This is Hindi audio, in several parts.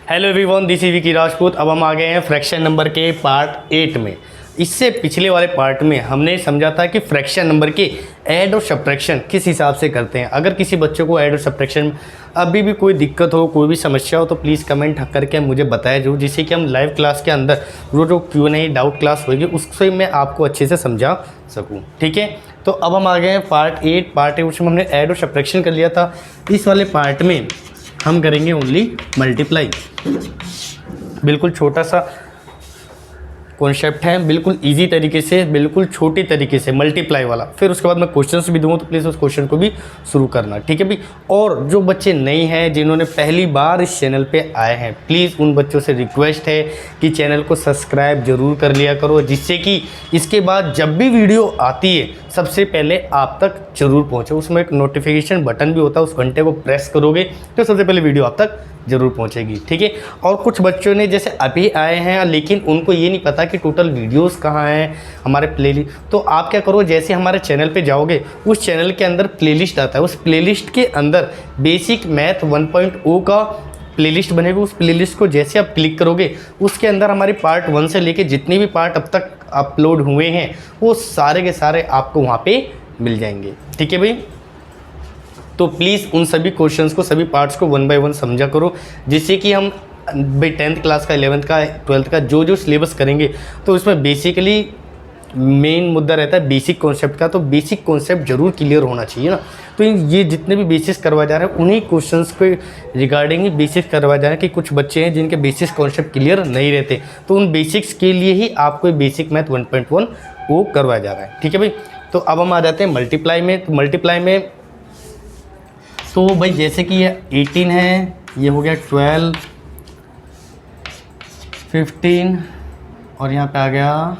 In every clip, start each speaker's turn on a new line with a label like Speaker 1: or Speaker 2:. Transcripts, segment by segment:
Speaker 1: Hello everyone, this is Vicky Rajput. अब हम आ गए हैं फ्रैक्शन नंबर के पार्ट 8 में। इससे पिछले वाले पार्ट में हमने समझा था कि फ्रैक्शन नंबर के ऐड और सब्ट्रैक्शन किस हिसाब से करते हैं। अगर किसी बच्चों को ऐड और सब्ट्रैक्शन अभी भी कोई दिक्कत हो, कोई भी समस्या हो, तो प्लीज़ कमेंट करके मुझे बताया जरूर, जिससे कि हम लाइव क्लास के अंदर जो Q&A डाउट क्लास होगी उससे मैं आपको अच्छे से समझा सकूँ। ठीक है, तो अब हम आ गए हैं पार्ट 8 उसमें हमने ऐड और सब्ट्रैक्शन कर लिया था। इस वाले पार्ट में हम करेंगे ओनली मल्टीप्लाई। बिल्कुल छोटा सा कॉन्सेप्ट है, बिल्कुल इजी तरीके से, बिल्कुल छोटे तरीके से मल्टीप्लाई वाला। फिर उसके बाद मैं क्वेश्चंस भी दूंगा, तो प्लीज़ उस क्वेश्चन को भी शुरू करना, ठीक है भाई। और जो बच्चे नए हैं, जिन्होंने पहली बार इस चैनल पे आए हैं, प्लीज़ उन बच्चों से रिक्वेस्ट है कि चैनल को सब्सक्राइब जरूर कर लिया करो, जिससे कि इसके बाद जब भी वीडियो आती है सबसे पहले आप तक जरूर पहुँचे। उसमें एक नोटिफिकेशन बटन भी होता है, उस घंटे को प्रेस करोगे तो सबसे पहले वीडियो आप तक ज़रूर पहुंचेगी, ठीक है। और कुछ बच्चों ने जैसे अभी आए हैं लेकिन उनको ये नहीं पता कि टोटल वीडियोस कहाँ हैं हमारे प्लेलिस्ट, तो आप क्या करो, जैसे हमारे चैनल पे जाओगे उस चैनल के अंदर प्लेलिस्ट आता है, उस प्लेलिस्ट के अंदर बेसिक मैथ 1.0 का प्लेलिस्ट बनेगा। उस प्लेलिस्ट को जैसे आप क्लिक करोगे उसके अंदर हमारी पार्ट 1 से लेके जितने भी पार्ट अब तक अपलोड हुए हैं वो सारे के सारे आपको वहाँ पे मिल जाएंगे, ठीक है भाई। तो प्लीज़ उन सभी क्वेश्चंस को, सभी पार्ट्स को 1 बाय 1 समझा करो, जिससे कि हम भाई 10th क्लास का, 11th का, 12th का जो सिलेबस करेंगे तो उसमें बेसिकली मेन मुद्दा रहता है बेसिक कॉन्सेप्ट का। तो बेसिक कॉन्सेप्ट जरूर क्लियर होना चाहिए ना। तो ये जितने भी बेसिक्स करवाए जा रहे हैं उन्हीं क्वेश्चंस के रिगार्डिंग ही बेसिक्स करवाए जा रहे हैं कि कुछ बच्चे हैं जिनके बेसिक कॉन्सेप्ट क्लियर नहीं रहते, तो उन बेसिक्स के लिए ही आपको बेसिक मैथ 1.1 वो करवाया जा रहा है, ठीक है भाई। तो अब हम आ जाते हैं मल्टीप्लाई में। तो मल्टीप्लाई में तो भाई जैसे कि ये 18 है, ये हो गया 12, 15 और यहाँ पे आ गया,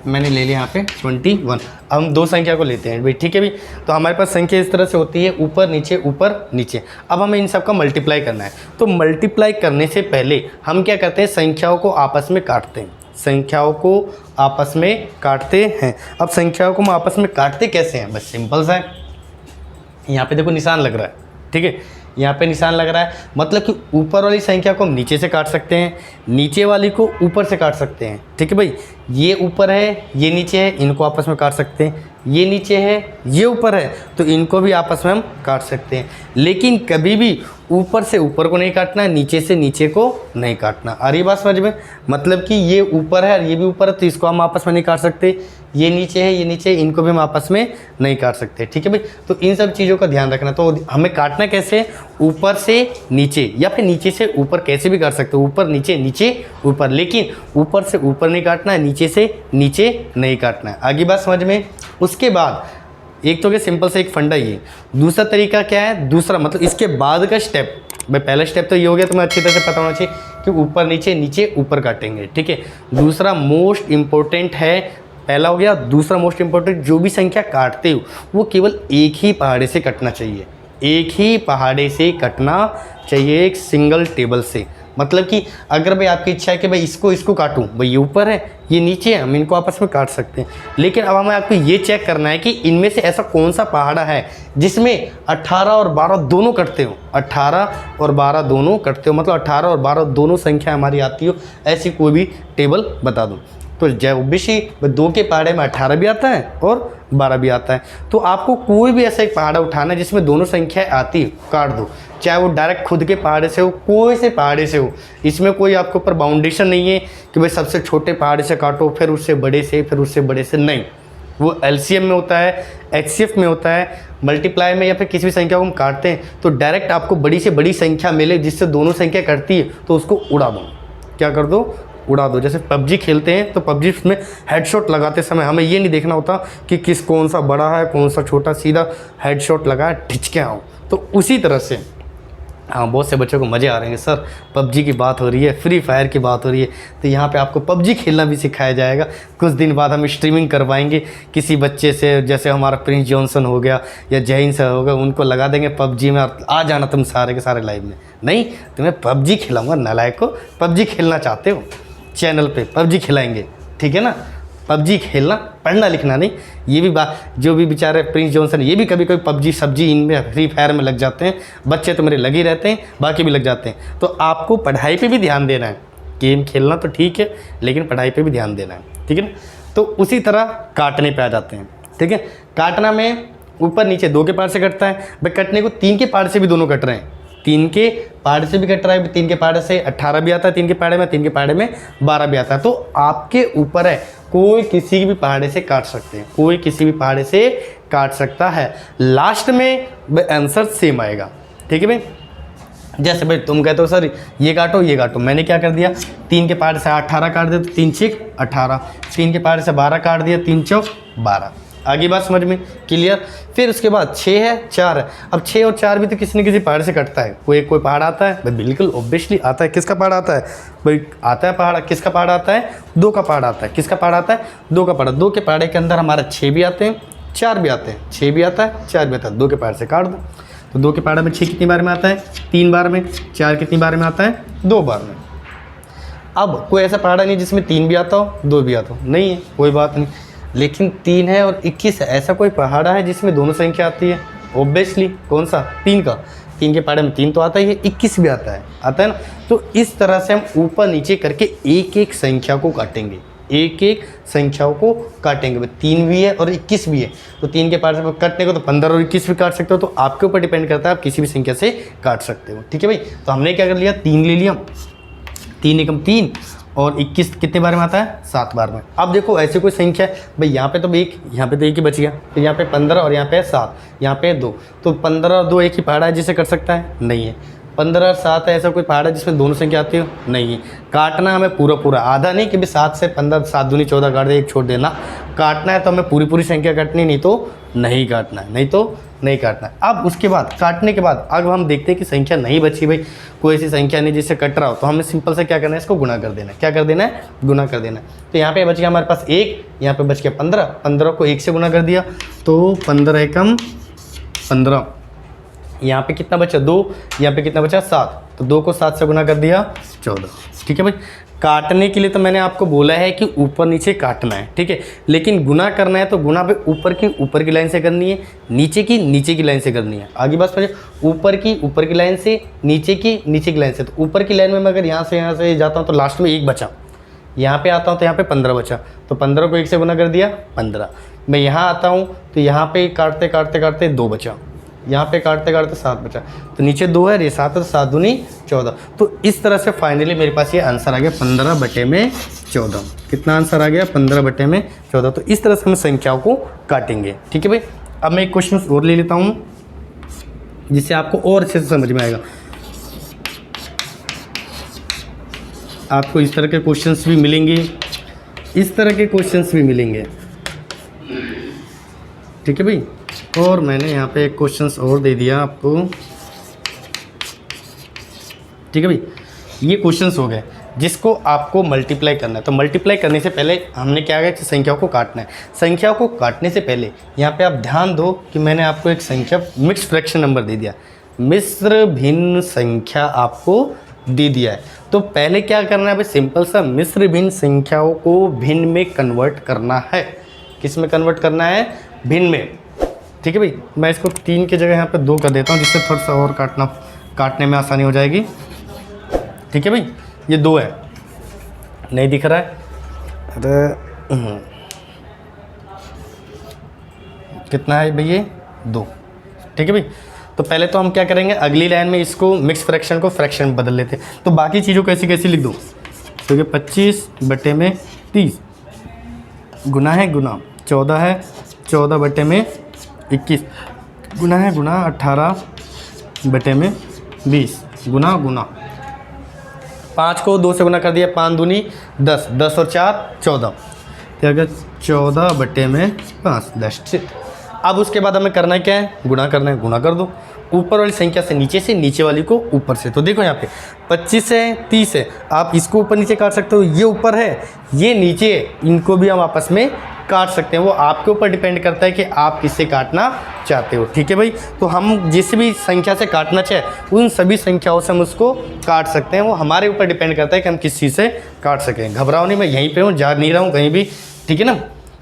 Speaker 1: मैंने ले लिया यहाँ पे 21। अब हम दो संख्या को लेते हैं भाई, ठीक है भाई। तो हमारे पास संख्या इस तरह से होती है, ऊपर नीचे। अब हमें इन सब का मल्टीप्लाई करना है। तो मल्टीप्लाई करने से पहले हम क्या करते हैं, संख्याओं को आपस में काटते हैं। संख्याओं को आपस में काटते हैं। अब संख्याओं को हम आपस में काटते कैसे हैं, बस सिंपल सा है। यहाँ पे देखो निशान लग रहा है, ठीक है, यहाँ पे निशान लग रहा है, मतलब कि ऊपर वाली संख्या को हम नीचे से काट सकते हैं, नीचे वाली को ऊपर से काट सकते हैं, ठीक है भाई। ये ऊपर है, ये नीचे है, इनको आपस में काट सकते हैं। ये नीचे है, ये ऊपर है, तो इनको भी आपस में हम काट सकते हैं। लेकिन कभी भी ऊपर से ऊपर को नहीं काटना, नीचे से नीचे को नहीं काटना। आ रही बात समझ में? मतलब कि ये ऊपर है और ये भी ऊपर है, तो इसको हम आपस में नहीं काट सकते। ये नीचे है, ये नीचे है, इनको भी हम आपस में नहीं काट सकते, ठीक है भाई। तो इन सब चीज़ों का ध्यान रखना। तो हमें काटना कैसे, ऊपर से नीचे या फिर नीचे से ऊपर, कैसे भी काट सकते हो, ऊपर नीचे, नीचे ऊपर, लेकिन ऊपर से ऊपर नहीं काटना है, नीचे से नीचे नहीं काटना है। आगे बात समझ में? उसके बाद एक तो क्या सिंपल से एक फंडा ये, दूसरा तरीका क्या है, दूसरा मतलब इसके बाद का स्टेप, भाई पहला स्टेप तो ये हो गया, तुम्हें अच्छी तरह से पता होना चाहिए कि ऊपर नीचे, नीचे ऊपर काटेंगे, ठीक है। दूसरा मोस्ट इम्पोर्टेंट है, पहला हो गया। दूसरा मोस्ट इम्पोर्टेंट, जो भी संख्या काटते हो वो केवल एक ही पहाड़े से कटना चाहिए, एक ही पहाड़े से कटना चाहिए, एक सिंगल टेबल से। मतलब कि अगर भाई आपकी इच्छा है कि भाई इसको काटूं, भाई ये ऊपर है, ये नीचे है, हम इनको आपस में काट सकते हैं। लेकिन अब हमें आपको ये चेक करना है कि इनमें से ऐसा कौन सा पहाड़ा है जिसमें 18 और 12 दोनों कटते हो, 18 और 12 दोनों कटते हो, मतलब 18 और 12 दोनों संख्या हमारी आती हो, ऐसी कोई भी टेबल बता दो। तो ऑब्वियसली दो के पहाड़े में 18 भी आता है और 12 भी आता है। तो आपको कोई भी ऐसा एक पहाड़ा उठाना है जिसमें दोनों संख्याएं आती है, काट दो। चाहे वो डायरेक्ट खुद के पहाड़े से हो, कोई से पहाड़े से हो, इसमें कोई आपके ऊपर बाउंडेशन नहीं है कि भाई सबसे छोटे पहाड़े से काटो, फिर उससे बड़े से, फिर उससे बड़े से, नहीं। वो LCM में होता है, HCF में होता है, मल्टीप्लाई में या फिर किसी भी संख्या को हम काटते हैं तो डायरेक्ट आपको बड़ी से बड़ी संख्या मिले जिससे दोनों संख्या कटती है, तो उसको उड़ा दो। क्या कर दो? उड़ा दो। जैसे PUBG खेलते हैं तो PUBG में हेडशॉट लगाते समय हमें ये नहीं देखना होता कि कौन सा बड़ा है, कौन सा छोटा, सीधा हेडशॉट लगाया, ठिच के आओ। तो उसी तरह से हाँ, बहुत से बच्चों को मज़े आ रहे हैं, सर PUBG की बात हो रही है, फ्री फायर की बात हो रही है, तो यहाँ पे आपको PUBG खेलना भी सिखाया जाएगा। कुछ दिन बाद हम स्ट्रीमिंग करवाएंगे किसी बच्चे से, जैसे हमारा प्रिंस जॉनसन हो गया या जैन से हो गया, उनको लगा देंगे PUBG में और आ जाना तुम सारे के सारे लाइव में। नहीं, तुम्हें PUBG खिलाऊंगा, नालायक को। PUBG खेलना चाहते हो, चैनल पे PUBG खिलाएंगे, ठीक है ना। पबजी खेलना, पढ़ना लिखना नहीं। ये भी बात, जो भी बेचारे प्रिंस जॉनसन, ये भी कभी कभी पबजी सब्जी इनमें फ्री फायर में लग जाते हैं। बच्चे तो मेरे लगे ही रहते हैं, बाकी भी लग जाते हैं। तो आपको पढ़ाई पे भी ध्यान देना है। गेम खेलना तो ठीक है, लेकिन पढ़ाई पे भी ध्यान देना है, ठीक है ना। तो उसी तरह काटने पे आ जाते हैं, ठीक है। काटना में ऊपर नीचे 2 के पार्ट से कटता है भाई। कटने को 3 के पार्ट से भी दोनों कट रहे हैं, 3 के पार्ट से भी कट रहा है। 3 के पार्ट से 18 भी आता है, 3 के पार्ट में, 3 के पार्ट में 12 भी आता है। तो आपके ऊपर है, कोई किसी भी पहाड़े से काट सकते हैं, कोई किसी भी पहाड़े से काट सकता है। लास्ट में आंसर सेम आएगा, ठीक है भाई। जैसे भाई तुम कहते हो सर ये काटो ये काटो, मैंने क्या कर दिया, 3 के पार्ट से 18 काट दिया तो 3 6 18, 3 के पार्ट से 12 काट दिया, 3 4 12। आगे बात समझ में क्लियर। फिर उसके बाद 6 है 4 है। अब 6 और 4 भी तो किसी न किसी पहाड़ से कटता है। कोई पहाड़ आता है भाई, बिल्कुल ऑब्वियसली आता है। किसका पहाड़ आता है भाई, आता है पहाड़। किसका पहाड़ आता है, 2 का पहाड़ आता है। किसका पहाड़ आता है, 2 का पहाड़। 2 के पहाड़े के अंदर हमारा 6 भी आते हैं, 4 भी आते हैं। 6 भी आता है, 4 भी आता है। 2 के पहाड़ से काट दो। तो 2 के पहाड़े में 6 कितनी बार में आता है, 3 बार में। 4 कितनी बार में आता है, 2 बार में। अब कोई ऐसा पहाड़ा नहीं जिसमें 3 भी आता हो 2 भी आता हो, नहीं है, कोई बात नहीं। लेकिन 3 है और 21 है, ऐसा कोई पहाड़ा है जिसमें दोनों संख्या आती है? ऑब्वियसली कौन सा, 3 का। 3 के पहाड़े में 3 तो आता ही है, 21 भी आता है ना। तो इस तरह से हम ऊपर नीचे करके एक एक संख्या को काटेंगे, एक एक संख्याओं को काटेंगे। 3 भी है और 21 भी है, तो 3 के पार्ट से कटने को तो 15 और 21 भी काट सकते हो। तो आपके ऊपर डिपेंड करता है, आप किसी भी संख्या से काट सकते हो, ठीक है भाई। तो हमने क्या कर लिया, 3 ले लिया, 3 एकम 3 और 21 कितने बार में आता है, 7 बार में। अब देखो ऐसे कोई संख्या है भाई, यहाँ पे तो एक, यहाँ पे तो एक ही बच गया, तो यहाँ पे 15 और यहाँ पे 7, यहाँ पे 2, तो 15 और 2 एक ही पहाड़ा है जिसे कर सकता है, नहीं है। 15 और 7 है, ऐसा कोई पहाड़ है जिसमें दोनों संख्या आती हो, नहीं है। काटना हमें पूरा पूरा, आधा नहीं कि भाई 7 से 15, 7 दूनी 14 काट दे, एक छोड़ देना। काटना है तो हमें पूरी पूरी संख्या काटनी, नहीं तो नहीं काटना है, नहीं तो नहीं काटना है। अब उसके बाद काटने के बाद अब हम देखते हैं कि संख्या नहीं बची भाई, कोई ऐसी संख्या नहीं जिससे कट रहा हो, तो हमें सिंपल से क्या करना है, इसको गुना कर देना है। क्या कर देना है, गुना कर देना है। तो यहाँ पे बच गया हमारे पास 1, यहाँ पे बच गया 15, 15 को 1 से गुना कर दिया तो 15 एकम 15। यहाँ पे कितना बचा, 2, यहाँ पे कितना बचा, 7, तो 2 को 7 से गुना कर दिया 14, ठीक है भाई। काटने के लिए तो मैंने आपको बोला है कि ऊपर नीचे काटना है, ठीक है। लेकिन गुना करना है तो गुना पे ऊपर की लाइन से करनी है, नीचे की लाइन से करनी है। आगे बात समझे, ऊपर की लाइन से, नीचे की लाइन से। तो ऊपर की लाइन में मैं अगर यहाँ से जाता हूँ तो लास्ट में 1 बचा, यहाँ पे आता हूँ तो यहाँ पे 15 बचा, तो 15 को 1 से गुना कर दिया 15। मैं यहाँ आता हूँ तो यहाँ पे काटते काटते काटते 2 बचा, यहाँ पे काटते काटते 7 बचा, तो नीचे 2 है, ये 7 है, तो 7 दूनी 14। तो इस तरह से फाइनली मेरे पास ये आंसर आ गया 15/14। कितना आंसर आ गया, 15/14। तो इस तरह से हम संख्याओं को काटेंगे, ठीक है भाई। अब मैं एक क्वेश्चन और ले लेता हूँ जिससे आपको और अच्छे से समझ में आएगा। आपको इस तरह के क्वेश्चंस भी मिलेंगे, इस तरह के क्वेश्चंस भी मिलेंगे, ठीक है भाई। और मैंने यहाँ पे एक क्वेश्चंस और दे दिया आपको, ठीक है भाई। ये क्वेश्चंस हो गए जिसको आपको मल्टीप्लाई करना है। तो मल्टीप्लाई करने से पहले हमने क्या किया कि संख्याओं को काटना है। संख्याओं को काटने से पहले यहाँ पे आप ध्यान दो कि मैंने आपको एक संख्या मिक्स फ्रैक्शन नंबर दे दिया, मिश्र भिन्न संख्या आपको दे दिया है। तो पहले क्या करना है भाई, सिंपल सा मिश्र भिन्न संख्याओं को भिन्न में कन्वर्ट करना है। किस में कन्वर्ट करना है, भिन्न में, ठीक है भाई। मैं इसको 3 की जगह यहाँ पे 2 कर देता हूँ जिससे थोड़ा सा और काटने में आसानी हो जाएगी, ठीक है भाई। ये 2 है, नहीं दिख रहा है, अरे कितना है भाई, ये 2, ठीक है भाई। तो पहले तो हम क्या करेंगे, अगली लाइन में इसको मिक्स फ्रैक्शन को फ्रैक्शन में बदल लेते हैं। तो बाकी चीज़ों को ऐसी कैसी लिख दो, तो ये 25/30 गुना है गुना 14 है, 14/21 गुना है गुना 18/20 गुना गुना 5 को 2 से गुना कर दिया, 5 दूनी 10, 10 और 4 14, तो अगर 14/5 10। अब उसके बाद हमें करना है क्या है, गुना करना है, गुना कर दो ऊपर वाली संख्या से नीचे वाली को ऊपर से। तो देखो यहाँ पे 25 है 30 है, आप इसको ऊपर नीचे काट सकते हो, ये ऊपर है ये नीचे है, इनको भी हम आपस में काट सकते हैं। वो आपके ऊपर डिपेंड करता है कि आप किससे काटना चाहते हो, ठीक है भाई। तो हम जिस भी संख्या से काटना चाहे उन सभी संख्याओं से हम उसको काट सकते हैं। वो हमारे ऊपर डिपेंड करता है कि हम किस चीज़ से काट सकें। घबराओ नहीं, मैं यहीं पे हूँ, जा नहीं रहा हूँ कहीं भी, ठीक है ना।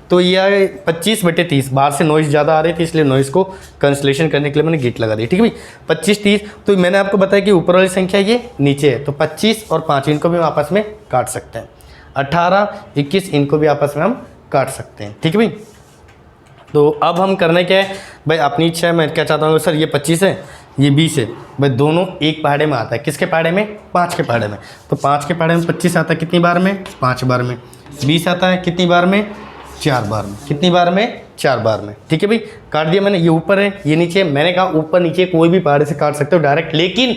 Speaker 1: तो ये आए 25/30, बाहर से नॉइज़ ज़्यादा आ रही थी इसलिए नॉइज़ को कैंसलेशन करने के लिए मैंने गेट लगा दिया, ठीक है भाई। 25/30, तो मैंने आपको बताया कि ऊपर वाली संख्या ये नीचे है, तो 25 और 5 इनको भी हम आपस में काट सकते हैं। 18, 21 इनको भी आपस में हम काट सकते हैं, ठीक है भाई। तो अब हम करना क्या है भाई, अपनी इच्छा है, मैं क्या चाहता हूँ सर ये 25 है ये 20 है भाई, दोनों एक पहाड़े में आता है। किसके पहाड़े में? 5 के पहाड़े में। तो 5 के पहाड़े में 25 आता है कितनी बार में? 5 बार में। 20 आता है कितनी बार में? 4 बार में। कितनी बार में? 4 बार में, ठीक है भाई। काट दिया मैंने, ये ऊपर है ये नीचे। मैंने कहा ऊपर नीचे कोई भी पहाड़े से काट सकते हो डायरेक्ट, लेकिन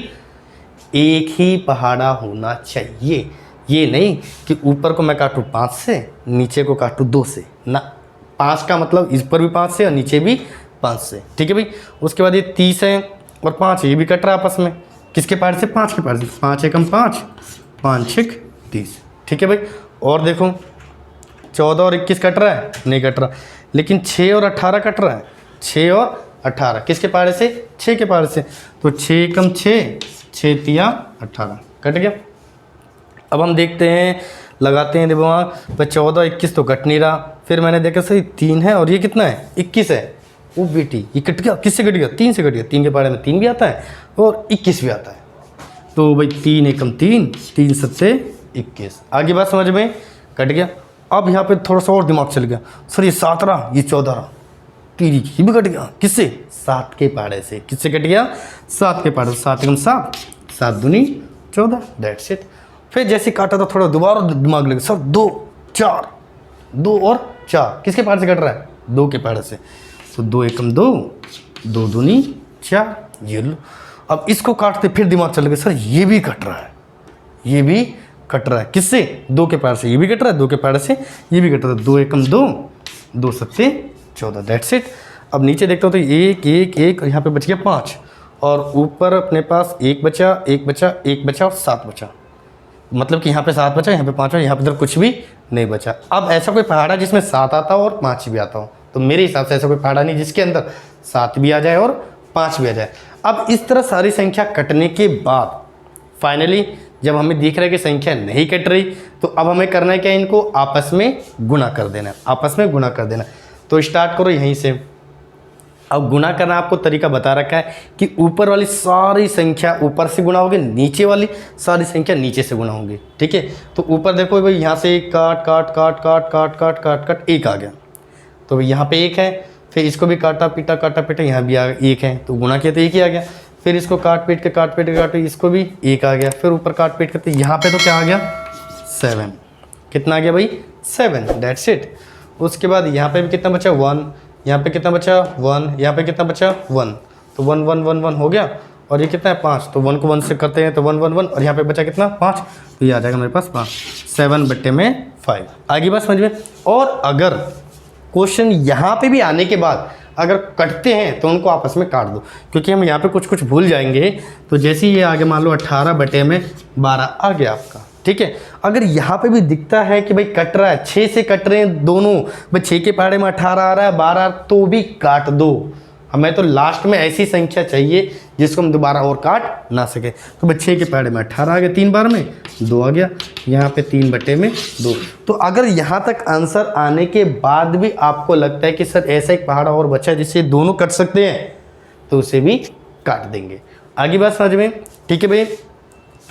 Speaker 1: एक ही पहाड़ा होना चाहिए। ये नहीं कि ऊपर को मैं काटूँ 5 से, नीचे को काटूँ 2 से ना। 5 का मतलब इस पर भी 5 से और नीचे भी 5 से, ठीक है भाई। उसके बाद ये 30 है और 5 है, ये भी कट रहा है आपस में। किसके पहाड़ से? 5 के पहाड़ से। 5 एकम 5, 5 6 30, ठीक है भाई। और देखो 14 और 21 कट रहा है? नहीं कट रहा। लेकिन 6 और 18 कट रहा है। 6 और 18 किसके पहाड़े से? 6 के पहाड़े से। तो 6 एकम 6, 6 तिया 18, कट गया। अब हम देखते हैं, लगाते हैं दिमाग, भाई 14 21 तो कट नहीं रहा। फिर मैंने देखा सही 3 है और ये कितना है? 21 है। वो बेटी ये कट गया, किससे कट गया? 3 से कट गया। 3 के पहाड़े में 3 भी आता है और 21 भी आता है। तो भाई 3 एकम 3, 3 7 21। आगे बात समझ में? कट गया। अब यहाँ पे थोड़ा सा और दिमाग चल गया, सर ये 7 रहा, ये 14 रहा, तीरी ये भी कट गया। किससे? 7 के पहाड़े से। किससे कट गया? 7 के पहाड़े से। 7 एकम 7, 7 दूनी 14, दैट्स इट। फिर जैसे काटा तो थोड़ा दोबारा दिमाग लगे, सर 2 4, 2 और 4 किसके पहाड़ से कट रहा है? 2 के पहाड़े से। तो 2 एकम 2, 2 दूनी 4, ये लो। अब इसको काटते फिर दिमाग चल गया, सर ये भी कट रहा है, ये भी कट रहा है। किससे? 2 के पहाड़ से। ये भी कट रहा है 2 के पहाड़ से, ये भी कट रहा है। 2 एकम 2, 2 7 14, दैट्स इट। अब नीचे देखते हो तो 1 1 1 यहाँ पे बच गया 5 और ऊपर अपने पास 1 बचा 1 बचा 1 बचा और 7 बचा। मतलब कि यहाँ पे 7 बचा, यहाँ पे 5 बचा, यहाँ पे इधर कुछ भी नहीं बचा। अब ऐसा कोई पहाड़ा जिसमें 7 आता हो और 5 भी आता हो, तो मेरे हिसाब से ऐसा कोई पहाड़ा नहीं जिसके अंदर 7 भी आ जाए और 5 भी आ जाए। अब इस तरह सारी संख्या कटने के बाद फाइनली जब हमें दिख रहा है कि संख्या नहीं कट रही, तो अब हमें करना है क्या? इनको आपस में गुणा कर देना है, आपस में गुणा कर देना। तो स्टार्ट करो यहीं से। अब गुणा करना आपको तरीका बता रखा है कि ऊपर वाली सारी संख्या ऊपर से गुणा होगी, नीचे वाली सारी संख्या नीचे से गुणा होगी, ठीक है। तो ऊपर देखो भाई, यहाँ से काट काट काट काट काट काट काट काट 1 आ गया, तो यहाँ पे 1 है। फिर इसको भी काटा पीटा, यहाँ भी 1 है, तो गुणा किया तो 1 ही आ गया। फिर इसको काट पीट के इसको भी 1 आ गया। फिर ऊपर काट पीट करते यहाँ पे तो क्या आ गया? 7। कितना आ गया भाई? 7, दैट्स इट। उसके बाद यहाँ पे भी कितना बचा? 1। यहाँ पे कितना बचा? 1। यहाँ पे कितना बचा? 1। तो 1 1 1 1 हो गया। और ये कितना है? 5। तो 1 को 1 से करते हैं तो 1 1 1, और यहाँ पे बचा कितना? 5। तो ये आ जाएगा मेरे पास 5। 7/5। आगे बात समझ में। और अगर क्वेश्चन यहाँ पे भी आने के बाद अगर कटते हैं तो उनको आपस में काट दो, क्योंकि हम यहाँ पे कुछ कुछ भूल जाएंगे। तो जैसे ये आगे मान लो 18/12 आ गया आपका, ठीक है। अगर यहाँ पे भी दिखता है कि भाई कट रहा है, 6 से कट रहे हैं दोनों, भाई 6 के पहाड़े में 18 आ रहा है, 12, तो भी काट दो। हमें तो लास्ट में ऐसी संख्या चाहिए जिसको हम दोबारा और काट ना सके। तो भाई 6 के पहाड़े में 18 आ गया, 3 बार में 2 आ गया, यहाँ पे 3/2। तो अगर यहाँ तक आंसर आने के बाद भी आपको लगता है कि सर ऐसा एक पहाड़ा और बचा है जिससे दोनों कट सकते हैं, तो उसे भी काट देंगे। आगे बात समझ में, ठीक है भाई।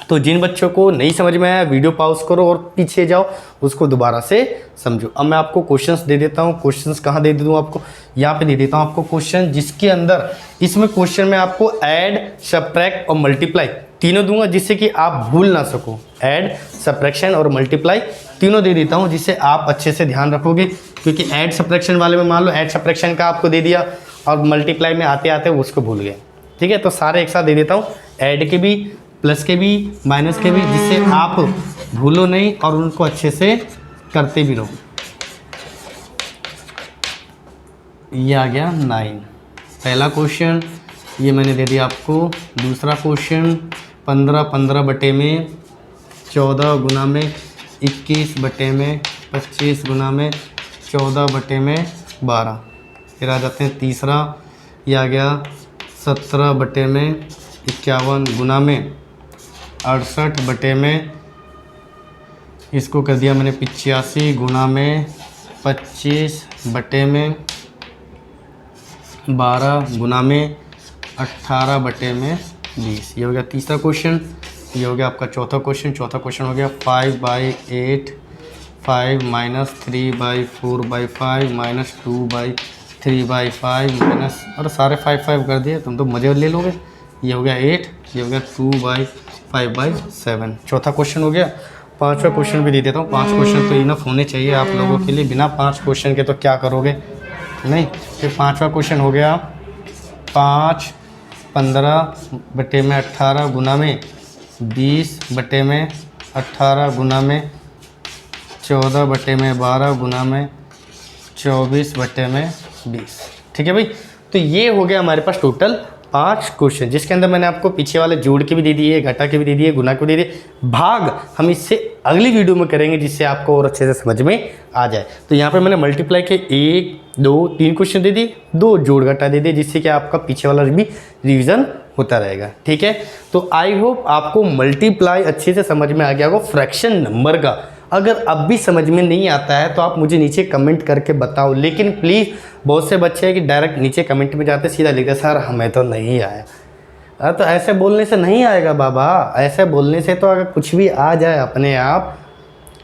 Speaker 1: तो जिन बच्चों को नहीं समझ में आया वीडियो पॉज करो और पीछे जाओ, उसको दोबारा से समझो। अब मैं आपको क्वेश्चंस दे देता हूँ। क्वेश्चंस कहाँ दे दूँ आपको? यहाँ पे दे देता हूँ आपको क्वेश्चन, जिसके अंदर इसमें क्वेश्चन में आपको ऐड, सब्ट्रैक्ट और मल्टीप्लाई तीनों दूंगा, जिससे कि आप भूल ना सको। ऐड, सब्ट्रैक्शन और मल्टीप्लाई तीनों दे देता हूँ, जिससे आप अच्छे से ध्यान रखोगे। क्योंकि ऐड सब्ट्रैक्शन वाले में मान लो ऐड सब्ट्रैक्शन का आपको दे दिया और मल्टीप्लाई में आते आते उसको भूल गए, ठीक है। तो सारे एक साथ दे देता हूँ, ऐड के भी, प्लस के भी, माइनस के भी, जिससे आप भूलो नहीं और उनको अच्छे से करते भी रहो। ये आ गया 9 पहला क्वेश्चन, ये मैंने दे दिया आपको। दूसरा क्वेश्चन 15/14 गुना में 21/25 गुना में 14/12। फिर आ जाते हैं तीसरा, ये आ गया 17/51 गुना में 68 इसको कर दिया मैंने 85 गुना में 25/12 गुना में 18/20। ये हो गया तीसरा क्वेश्चन। ये हो गया आपका चौथा क्वेश्चन। चौथा क्वेश्चन हो गया 5/8 5 माइनस 3/4/5 माइनस 2/3/5 माइनस, और सारे 5 कर दिए, तुम तो मज़े ले लोगे। ये हो गया 8, ये हो गया 2/5/7। चौथा क्वेश्चन हो गया। पांचवा क्वेश्चन भी दे देता हूँ। 5 क्वेश्चन तो इनफ होने चाहिए आप लोगों के लिए, बिना 5 क्वेश्चन के तो क्या करोगे, नहीं। फिर पांचवा क्वेश्चन हो गया 5/15/18 गुना में 20/18 गुना में 14/12 गुना में 24/20। ठीक है भाई। तो ये हो गया हमारे पास टोटल 5 क्वेश्चन, जिसके अंदर मैंने आपको पीछे वाले जोड़ के भी दे दिए, घटा के भी दे दिए, गुना के भी दे दिए। भाग हम इससे अगली वीडियो में करेंगे, जिससे आपको और अच्छे से समझ में आ जाए। तो यहाँ पे मैंने मल्टीप्लाई के 1 2 3 क्वेश्चन दे दिए, 2 जोड़ घटा दे दिए, जिससे कि आपका पीछे वाला भी रिवीजन होता रहेगा। ठीक है। तो आई होप आपको मल्टीप्लाई अच्छे से समझ में आ गया होगा फ्रैक्शन नंबर का। अगर अब भी समझ में नहीं आता है तो आप मुझे नीचे कमेंट करके बताओ, लेकिन प्लीज़ बहुत से बच्चे हैं कि डायरेक्ट नीचे कमेंट में जाते सीधा लिखते सर हमें तो नहीं आया। तो ऐसे बोलने से नहीं आएगा बाबा, ऐसे बोलने से तो अगर कुछ भी आ जाए अपने आप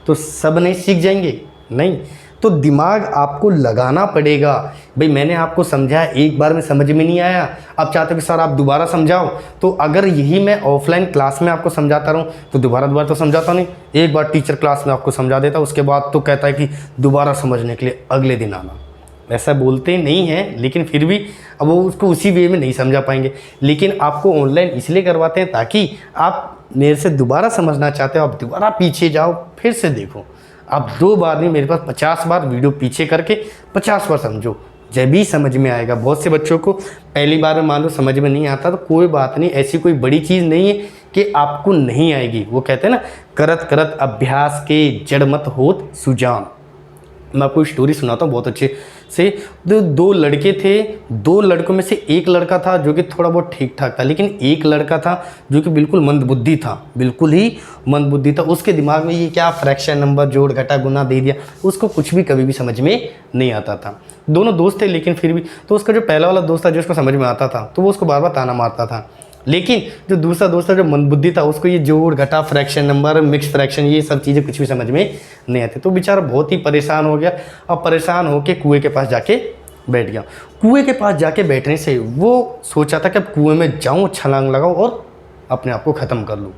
Speaker 1: तो सब नहीं सीख जाएंगे, नहीं। तो दिमाग आपको लगाना पड़ेगा। भाई मैंने आपको समझाया, एक बार में समझ में नहीं आया, अब चाहते कि सर आप दोबारा समझाओ, तो अगर यही मैं ऑफलाइन क्लास में आपको समझाता रहूँ तो दोबारा तो समझाता नहीं। एक बार टीचर क्लास में आपको समझा देता, उसके बाद तो कहता है कि दोबारा समझने के लिए अगले दिन आना। ऐसा बोलते नहीं हैं, लेकिन फिर भी अब वो उसको उसी वे में नहीं समझा पाएंगे। लेकिन आपको ऑनलाइन इसलिए करवाते हैं ताकि आप मेरे से दोबारा समझना चाहते हो, आप दोबारा पीछे जाओ, फिर से देखो। आप 2 बार नहीं, मेरे पास 50 बार वीडियो पीछे करके 50 बार समझो, जब भी समझ में आएगा। बहुत से बच्चों को पहली बार में मान लो समझ में नहीं आता, तो कोई बात नहीं, ऐसी कोई बड़ी चीज़ नहीं है कि आपको नहीं आएगी। वो कहते हैं ना, करत करत अभ्यास के जड़ मत होत सुजान। मैं आपको स्टोरी सुनाता हूँ बहुत अच्छे से। 2 लड़के थे, 2 लड़कों में से एक लड़का था जो कि थोड़ा बहुत ठीक ठाक था, लेकिन एक लड़का था जो कि बिल्कुल मंदबुद्धि था, बिल्कुल ही मंदबुद्धि था। उसके दिमाग में ये क्या फ्रैक्शन नंबर, जोड़ घटा गुना दे दिया, उसको कुछ भी कभी भी समझ में नहीं आता था। दोनों दोस्त थे, लेकिन फिर भी तो उसका जो पहला वाला दोस्त था जो उसको समझ में आता था, तो वो उसको बार बार ताना मारता था। लेकिन जो दूसरा दोस्त था जो मंदबुद्धि था, उसको ये जोड़ घटा, फ्रैक्शन नंबर, मिक्स फ्रैक्शन, ये सब चीज़ें कुछ भी समझ में नहीं आती। तो बेचारा बहुत ही परेशान हो गया, और परेशान होकर कुएं के पास जाके बैठ गया। कुएं के पास जाके बैठने से वो सोचा था कि अब कुएं में जाऊँ, छलांग लगाऊँ और अपने आप को ख़त्म कर लूँ।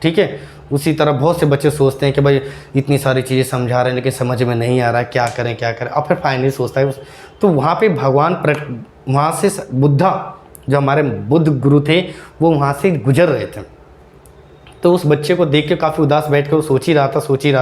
Speaker 1: ठीक है। उसी तरह बहुत से बच्चे सोचते हैं कि भाई इतनी सारी चीज़ें समझा रहे हैं लेकिन समझ में नहीं आ रहा है, क्या करें क्या करें। और फिर फाइनली सोचता है, तो वहाँ पे भगवान वहाँ से बुद्धा, जो हमारे बुद्ध गुरु थे, वो वहाँ से गुजर रहे थे। तो उस बच्चे को देख के काफ़ी उदास बैठ कर वो सोच ही रहा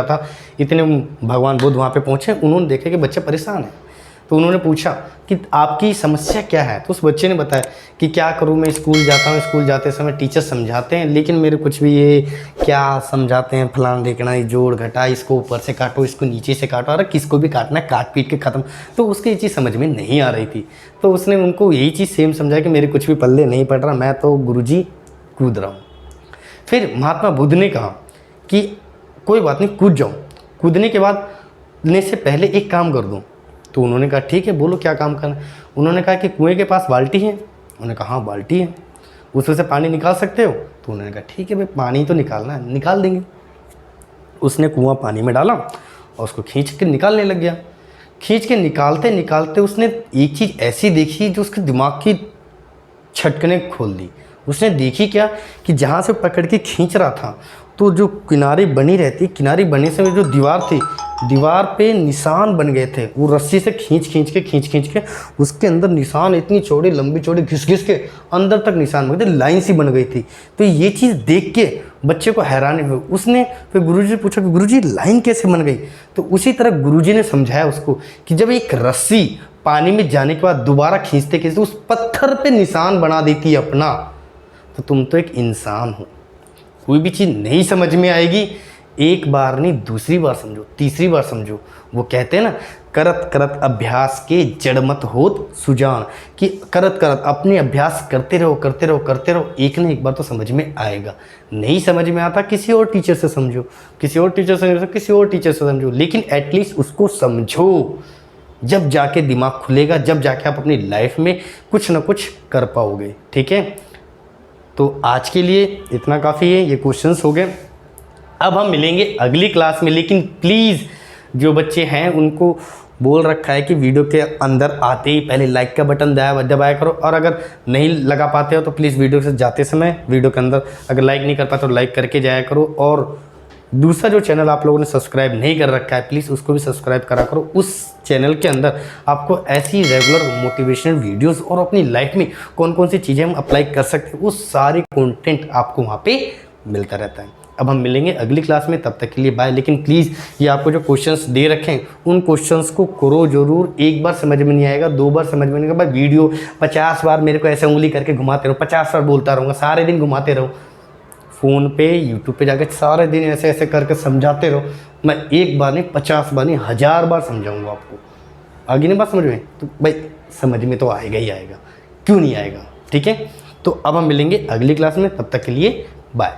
Speaker 1: था। इतने भगवान बुद्ध वहाँ पे पहुँचे, उन्होंने देखा कि बच्चा परेशान है। तो उन्होंने पूछा कि आपकी समस्या क्या है। तो उस बच्चे ने बताया कि क्या करूँ, मैं स्कूल जाता हूँ, स्कूल जाते समय टीचर समझाते हैं, लेकिन मेरे कुछ भी ये क्या समझाते हैं, फलाना देखना, ये जोड़ घटा, इसको ऊपर से काटो, इसको नीचे से काटो, अरे किसको भी काटना है, काट पीट के ख़त्म। तो उसकी ये चीज़ समझ में नहीं आ रही थी। तो उसने उनको यही चीज़ सेम समझाया कि मेरे कुछ भी पल्ले नहीं पड़ रहा, मैं तो गुरुजी कूद रहा हूँ। फिर महात्मा बुद्ध ने कहा कि कोई बात नहीं, कूद जाऊँ, कूदने के बाद ने से पहले एक काम कर दूँ। तो उन्होंने कहा ठीक है, बोलो क्या काम करना है। उन्होंने कहा कि कुएं के पास बाल्टी है। उन्होंने कहा हाँ बाल्टी है, उसमें से पानी निकाल सकते हो। तो उन्होंने कहा ठीक है भाई, पानी तो निकालना है, निकाल देंगे। उसने कुआं पानी में डाला और उसको खींच के निकालने लग गया। खींच के निकालते निकालते उसने एक चीज़ ऐसी देखी जो उसके दिमाग की छटकने खोल दी। उसने देखी क्या कि जहाँ से पकड़ के खींच रहा था, तो जो किनारे बनी रहती, किनारे बनने से जो दीवार थी, दीवार पे निशान बन गए थे। वो रस्सी से खींच खींच के उसके अंदर निशान इतनी चौड़ी, लंबी चौड़ी, घिस के अंदर तक निशान बन गए थे, लाइन सी बन गई थी। तो ये चीज़ देख के बच्चे को हैरानी हुई। उसने फिर गुरुजी से पूछा कि गुरुजी लाइन कैसे बन गई। तो उसी तरह गुरुजी ने समझाया उसको कि जब एक रस्सी पानी में जाने के बाद दोबारा खींचते उस पत्थर पे निशान बना देती है अपना, तो तुम तो एक इंसान हो। कोई भी चीज़ नहीं समझ में आएगी, एक बार नहीं, दूसरी बार समझो, तीसरी बार समझो। वो कहते हैं ना, करत करत अभ्यास के जड़ मत होत सुजान, कि करत करत अपने अभ्यास करते रहो करते रहो करते रहो, एक ना एक बार तो समझ में आएगा। नहीं समझ में आता, किसी और टीचर से समझो, किसी और टीचर से समझो, किसी और टीचर से समझो, लेकिन एटलीस्ट उसको समझो। जब जाके दिमाग खुलेगा, जब जाके आप अपनी लाइफ में कुछ ना कुछ कर पाओगे। ठीक है, तो आज के लिए इतना काफ़ी है, ये क्वेश्चंस हो गए। अब हम मिलेंगे अगली क्लास में, लेकिन प्लीज़ जो बच्चे हैं उनको बोल रखा है कि वीडियो के अंदर आते ही पहले लाइक का बटन दबाया करो, और अगर नहीं लगा पाते हो तो प्लीज़ वीडियो से जाते समय वीडियो के अंदर अगर लाइक नहीं कर पाते तो लाइक करके जाया करो। और दूसरा जो चैनल आप लोगों ने सब्सक्राइब नहीं कर रखा है, प्लीज़ उसको भी सब्सक्राइब करा करो। उस चैनल के अंदर आपको ऐसी रेगुलर मोटिवेशनल वीडियोस और अपनी लाइफ में कौन कौन सी चीज़ें हम अप्लाई कर सकते हैं, वो सारी कंटेंट आपको वहाँ पे मिलता रहता है। अब हम मिलेंगे अगली क्लास में, तब तक के लिए बाय। लेकिन प्लीज़ ये आपको जो क्वेश्चंस दे रखे हैं उन क्वेश्चंस को करो जरूर। एक बार समझ में नहीं आएगा, 2 बार समझ में नहीं आएगा, भाई वीडियो 50 बार मेरे को ऐसे उंगली करके घुमाते रहो, 50 बार बोलता रहूँगा, सारे दिन घुमाते रहो फ़ोन पे, यूट्यूब पे जाकर सारे दिन ऐसे ऐसे करके समझाते रहो। मैं एक बार नहीं, 50 बार नहीं, 1000 बार समझाऊँगा आपको। आगे नहीं बात समझ में, तो भाई समझ में तो आएगा ही आएगा, क्यों नहीं आएगा। ठीक है, तो अब हम मिलेंगे अगली क्लास में, तब तक के लिए बाय।